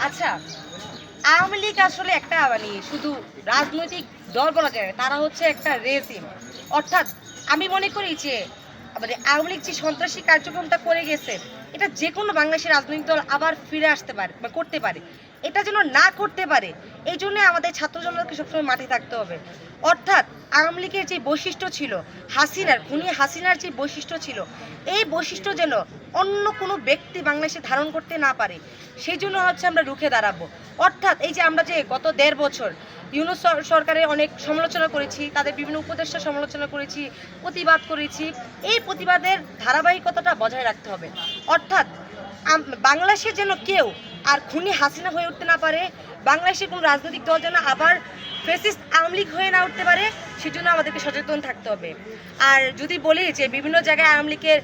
আচ্ছা, আওয়ামী লীগ আসলে একটা মানে শুধু রাজনৈতিক দল বলা যায় না, তারা হচ্ছে একটা রেজিম। অর্থাৎ আমি মনে করি যে মানে আওয়ামী লীগ যে সন্ত্রাসী কার্যক্রমটা করে গেছে, এটা যে কোনো বাংলাদেশের রাজনৈতিক দল আবার ফিরে আসতে পারে বা করতে পারে। এটা যেন না করতে পারে, এই জন্য আমাদের ছাত্র জনতাকে সবসময় মাঠে থাকতে হবে। অর্থাৎ আওয়ামী লীগের যে বৈশিষ্ট্য ছিল, খুনি হাসিনার যে বৈশিষ্ট্য ছিল, এই বৈশিষ্ট্য যেন অন্য কোনো ব্যক্তি বাংলাদেশে ধারণ করতে না পারে, সেই জন্য হচ্ছে আমরা রুখে দাঁড়াবো। অর্থাৎ এই যে আমরা যে গত ১.৫ বছর ইউনূস সরকারের অনেক সমালোচনা করেছি, তাদের বিভিন্ন উপদেষ্টা সমালোচনা করেছি, প্রতিবাদ করেছি, এই প্রতিবাদের ধারাবাহিকতাটা বজায় রাখতে হবে। অর্থাৎ বাংলাদেশে যেন কেউ আর খুনি হাসিনা হয়ে উঠতে না পারে, বাংলাদেশের কোনো রাজনৈতিক দল যেন আবার ফ্যাসিস্ট আওয়ামী লীগ হয়ে না উঠতে পারে, সেজন্য আমাদেরকে সচেতন থাকতে হবে। আর যদি বলি যে বিভিন্ন জায়গায় আওয়ামী লীগের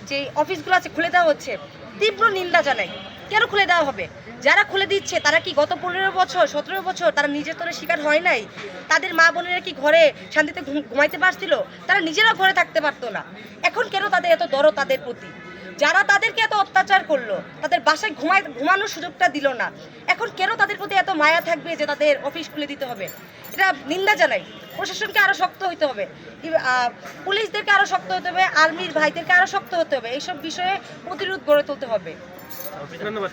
যে অফিসগুলো আছে খুলে দেওয়া হচ্ছে, তীব্র নিন্দা জানাই। কেন খুলে দেওয়া হবে? যারা খুলে দিচ্ছে তারা কি গত ১৫ বছর ১৭ বছর তারা নির্যাতনের শিকার হয় নাই? তাদের মা বোনেরা কি ঘরে শান্তিতে ঘুমাইতে পারছিল? তারা নিজেরাও ঘরে থাকতে পারতো না। এখন কেন তাদের এত দরদ তাদের প্রতি? যারা তাদেরকে এত অত্যাচার করলো, তাদের বাসায় ঘুমানোর সুযোগটা দিল না, এখন কেন তাদের প্রতি এত মায়া থাকবে যে তাদের অফিস খুলে দিতে হবে? এটা নিন্দা জানাই। প্রশাসনকে আরও শক্ত হতে হবে, পুলিশদেরকে আরও শক্ত হতে হবে, আর্মির ভাইদেরকে আরও শক্ত হতে হবে, এইসব বিষয়ে প্রতিরোধ গড়ে তুলতে হবে। ধন্যবাদ।